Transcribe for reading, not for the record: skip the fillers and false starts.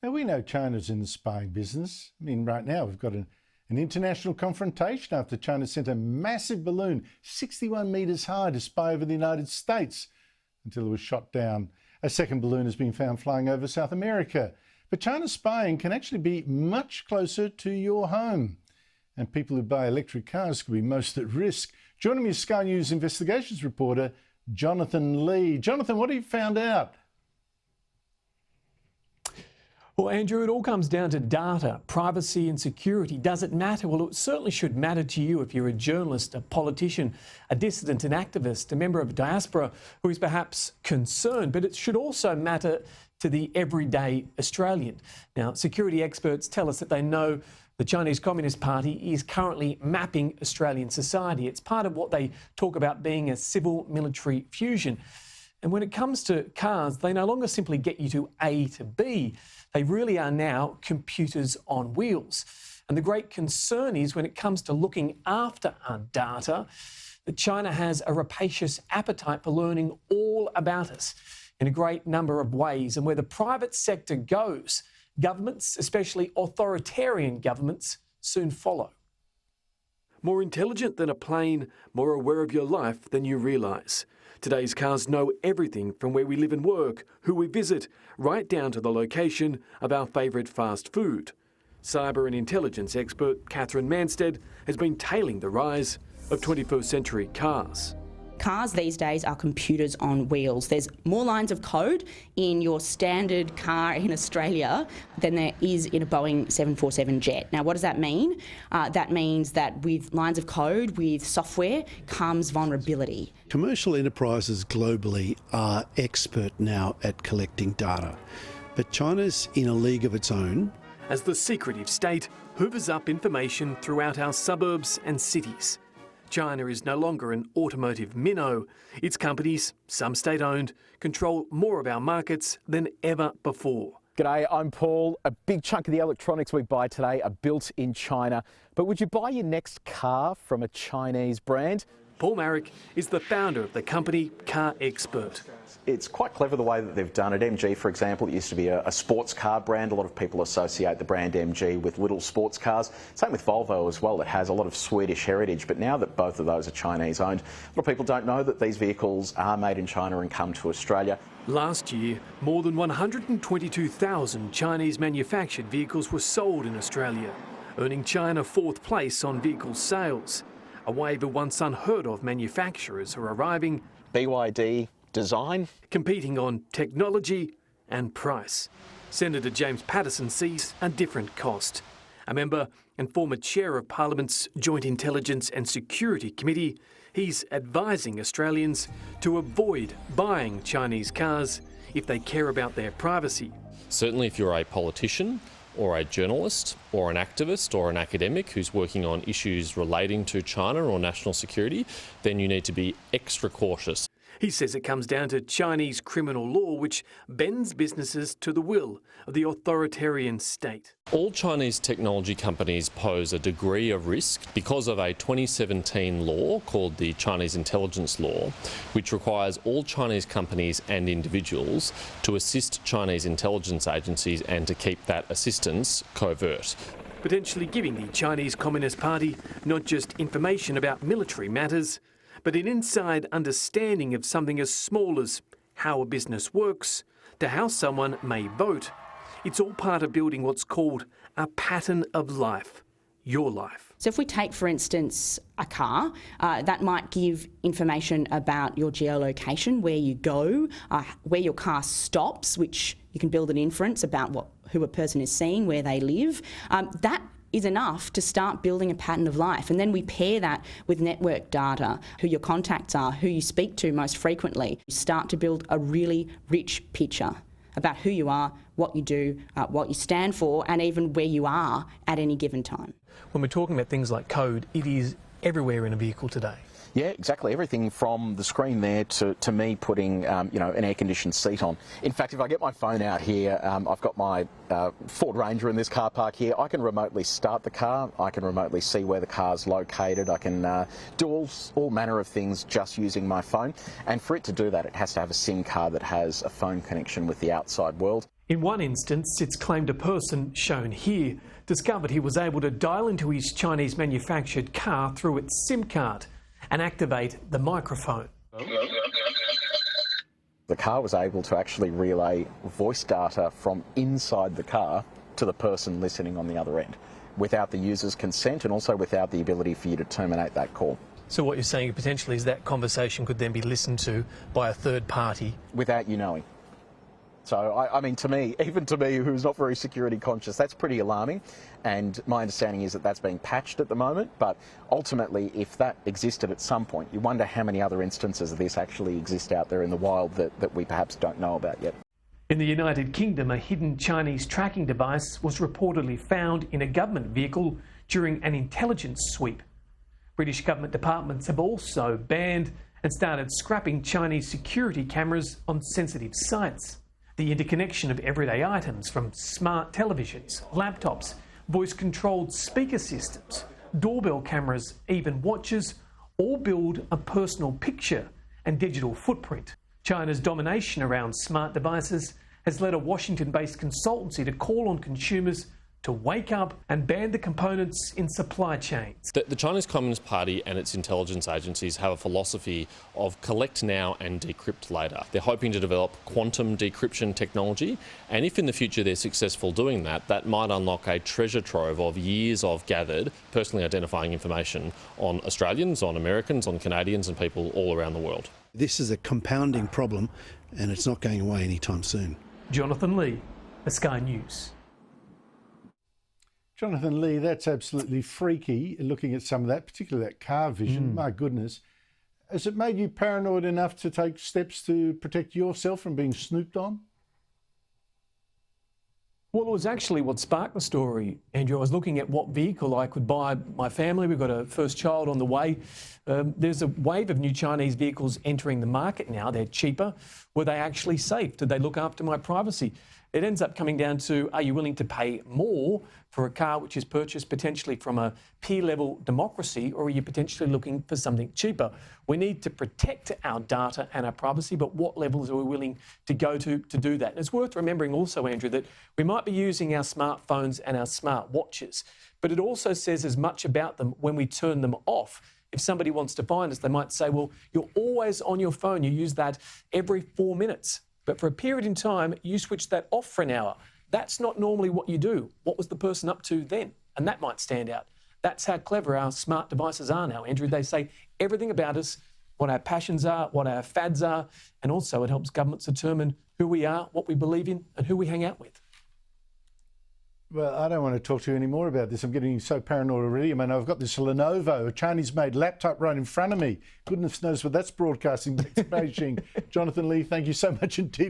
Now, we know China's in the spying business. I mean, right now we've got an international confrontation after China sent a massive balloon 61 metres high to spy over the United States until it was shot down. A second balloon has been found flying over South America. But China's spying can actually be much closer to your home. And people who buy electric cars could be most at risk. Joining me is Sky News investigations reporter Jonathan Lee. Jonathan, what have you found out? Well, Andrew, it all comes down to data, privacy and security. Does it matter? Well, it certainly should matter to you if you're a journalist, a politician, a dissident, an activist, a member of a diaspora who is perhaps concerned, but it should also matter to the everyday Australian. Now, security experts tell us that they know the Chinese Communist Party is currently mapping Australian society. It's part of what they talk about being a civil-military fusion. And when it comes to cars, they no longer simply get you to A to B. They really are now computers on wheels. And the great concern is when it comes to looking after our data, that China has a rapacious appetite for learning all about us in a great number of ways. And where the private sector goes, governments, especially authoritarian governments, soon follow. More intelligent than a plane, more aware of your life than you realise. Today's cars know everything from where we live and work, who we visit, right down to the location of our favourite fast food. Cyber and intelligence expert Catherine Manstead has been tailing the rise of 21st century cars. Cars these days are computers on wheels. There's more lines of code in your standard car in Australia than there is in a Boeing 747 jet. Now, what does that mean? That means that with lines of code, with software, comes vulnerability. Commercial enterprises globally are expert now at collecting data, but China's in a league of its own. As the secretive state hoovers up information throughout our suburbs and cities. China is no longer an automotive minnow. Its companies, some state-owned, control more of our markets than ever before. G'day, I'm Paul. A big chunk of the electronics we buy today are built in China. But would you buy your next car from a Chinese brand? Paul Marrick is the founder of the company Car Expert. It's quite clever the way that they've done it. MG, for example, it used to be a sports car brand. A lot of people associate the brand MG with little sports cars. Same with Volvo as well. It has a lot of Swedish heritage. But now that both of those are Chinese owned, a lot of people don't know that these vehicles are made in China and come to Australia. Last year, more than 122,000 Chinese manufactured vehicles were sold in Australia, earning China fourth place on vehicle sales. A wave of once unheard of manufacturers are arriving. BYD design. Competing on technology and price. Senator James Patterson sees a different cost. A member and former chair of Parliament's Joint Intelligence and Security Committee, he's advising Australians to avoid buying Chinese cars if they care about their privacy. Certainly if you're a politician or a journalist or an activist or an academic who's working on issues relating to China or national security, then you need to be extra cautious. He says it comes down to Chinese criminal law, which bends businesses to the will of the authoritarian state. All Chinese technology companies pose a degree of risk because of a 2017 law called the Chinese Intelligence Law, which requires all Chinese companies and individuals to assist Chinese intelligence agencies and to keep that assistance covert. Potentially giving the Chinese Communist Party not just information about military matters, but an inside understanding of something as small as how a business works to how someone may vote. It's all part of building what's called a pattern of life, your life. So if we take, for instance, a car, that might give information about your geolocation, where you go, where your car stops, which you can build an inference about who a person is seeing, where they live. That is enough to start building a pattern of life. And then we pair that with network data, who your contacts are, who you speak to most frequently. You start to build a really rich picture about who you are, what you do, what you stand for, and even where you are at any given time. When we're talking about things like code, it is everywhere in a vehicle today. Yeah, exactly. Everything from the screen there to me putting, you know, an air-conditioned seat on. In fact, if I get my phone out here, I've got my Ford Ranger in this car park here. I can remotely start the car. I can remotely see where the car's located. I can do all manner of things just using my phone. And for it to do that, it has to have a SIM card that has a phone connection with the outside world. In one instance, it's claimed a person, shown here, discovered he was able to dial into his Chinese manufactured car through its SIM card and activate the microphone. The car was able to actually relay voice data from inside the car to the person listening on the other end, without the user's consent and also without the ability for you to terminate that call. So what you're saying potentially is that conversation could then be listened to by a third party? Without you knowing. So, I mean, to me, even to me, who's not very security conscious, that's pretty alarming. And my understanding is that that's being patched at the moment. But ultimately, if that existed at some point, you wonder how many other instances of this actually exist out there in the wild that we perhaps don't know about yet. In the United Kingdom, a hidden Chinese tracking device was reportedly found in a government vehicle during an intelligence sweep. British government departments have also banned and started scrapping Chinese security cameras on sensitive sites. The interconnection of everyday items from smart televisions, laptops, voice-controlled speaker systems, doorbell cameras, even watches, all build a personal picture and digital footprint. China's domination around smart devices has led a Washington-based consultancy to call on consumers to wake up and ban the components in supply chains. The Chinese Communist Party and its intelligence agencies have a philosophy of collect now and decrypt later. They're hoping to develop quantum decryption technology, and if in the future they're successful doing that, that might unlock a treasure trove of years of gathered, personally identifying information on Australians, on Americans, on Canadians and people all around the world. This is a compounding problem and it's not going away anytime soon. Jonathan Lee, the Sky News. Jonathan Lee, that's absolutely freaky, looking at some of that, particularly that car vision. My goodness. Has it made you paranoid enough to take steps to protect yourself from being snooped on? Well, it was actually what sparked the story, Andrew. I was looking at what vehicle I could buy my family. We've got a first child on the way. There's a wave of new Chinese vehicles entering the market now. They're cheaper. Were they actually safe? Did they look after my privacy? It ends up coming down to, are you willing to pay more for a car which is purchased potentially from a peer-level democracy, or are you potentially looking for something cheaper? We need to protect our data and our privacy, but what levels are we willing to go to do that? And it's worth remembering also, Andrew, that we might be using our smartphones and our smart watches, but it also says as much about them when we turn them off. If somebody wants to find us, they might say, well, you're always on your phone. You use that every 4 minutes. But for a period in time, you switch that off for an hour. That's not normally what you do. What was the person up to then? And that might stand out. That's how clever our smart devices are now, Andrew. They say everything about us, what our passions are, what our fads are, and also it helps governments determine who we are, what we believe in, and who we hang out with. Well, I don't want to talk to you anymore about this. I'm getting so paranoid already. I mean, I've got this Lenovo, a Chinese-made laptop right in front of me. Goodness knows what that's broadcasting back to Beijing. Jonathan Lee, thank you so much indeed.